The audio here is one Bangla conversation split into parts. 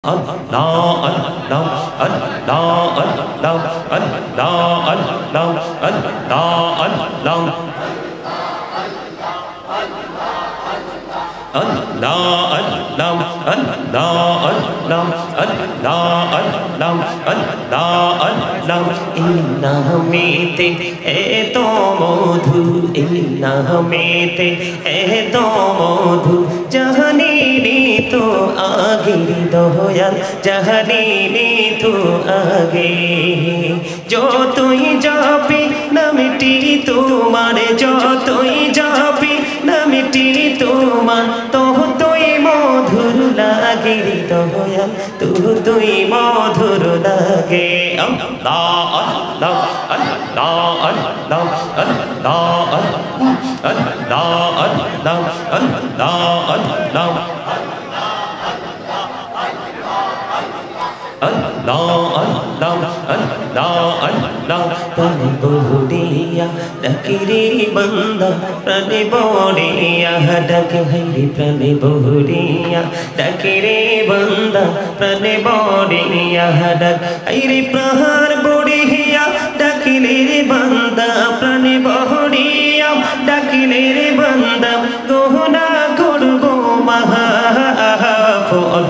Allah Allah Allah Allah Allah Allah Allah নামেতে এত মধু নামেতে এত মধু জাহানিনি তো আগে দয়াল জাহানিনি তো আগে যতই যাবে নামটি তোমার যতই যাবে নামটি তোমার ততই মধুর লাগে দয়াল ততই মধুর লাগে Allah Allah Allah Allah Allah প্রাণে বড়িয়া ডাকিরে বান্দা প্রাণে বড়িয়া ডাকে হাইরে প্রাণে বড়িয়া ডাকিরে বান্দা প্রাণে বড়িয়া ডাক হাইরে প্রাণ বড়িয়া ডাকিলে রে বান্দা প্রাণে বড়িয়া ডাকিলে রে বান্দা গহনা করব মাহফল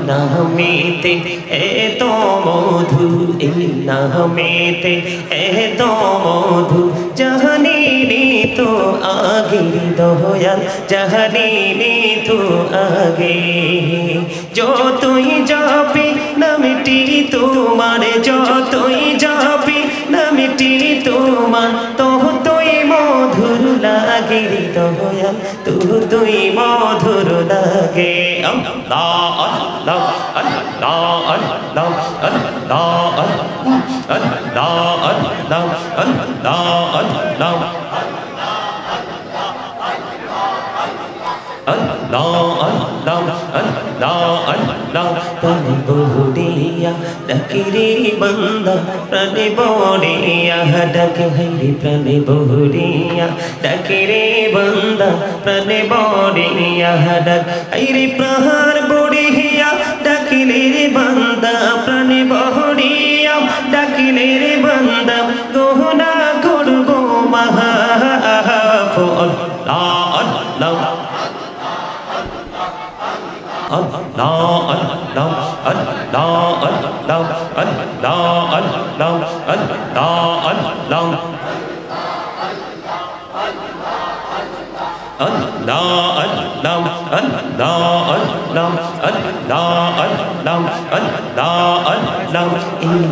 নামেতে এত মধু নামেতে এত মধু জাহানিনি তো আগে দয়াল জাহানিনি তো আগে যতই যাবে নামটি তোমার যতই যাবে নামটি তোমার ততই মধুর লাগে দয়াল ততই মধুর লাগে Allah Allah Allah Allah Allah প্রাণে বড়িয়া ডাকিরে বান্দা প্রাণে বড়িয়া ডাকে হাইরে প্রাণে বড়িয়া ডাকিরে বান্দা প্রাণে বড়িয়া ডাক হাইরে প্রাণ বড়িয়া ডাকিলে রে বান্দা প্রাণে বড়িয়া ডাকিলে রে বান্দা গহনা করব মাহফল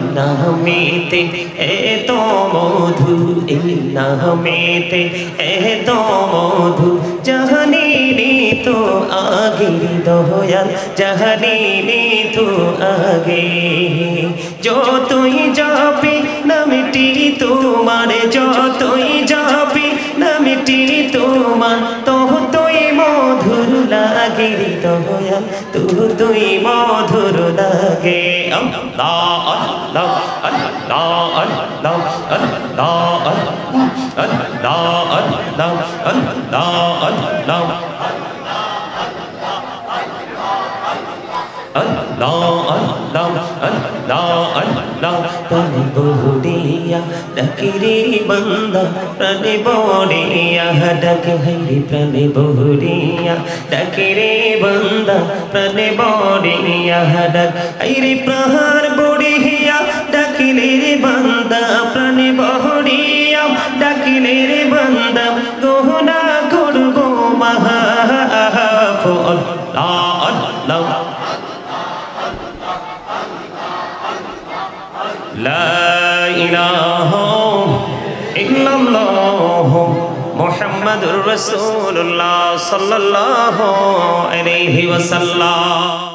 নামেতে এত মধু নামেতে এত মধু জাহানিনি তো আগে দয়াল জাহানিনি তো আগে যতই যাবে নামটি তোমার যতই যাবে নামটি তোমার ততই মধুর লাগে দয়াল ততই মধুর লাগে Allah Allah Allah Allah প্রাণে বড়িয়া ডাকিরে বান্দা প্রাণে বড়িয়া ডাকে হাইরে প্রাণে বড়িয়া ডাকিরে বান্দা প্রাণে বড়িয়া ডাক হাইরে প্রাণ বড়িয়া ডাকিলে রে বান্দা প্রাণে বড়িয়া ডাকিলে রে বান্দা গহনা করব মাহফল লা ইলাহা ইল্লাল্লাহ মুহাম্মাদুর রাসূলুল্লাহ সাল্লাল্লাহু আলাইহি ওয়াসাল্লাম।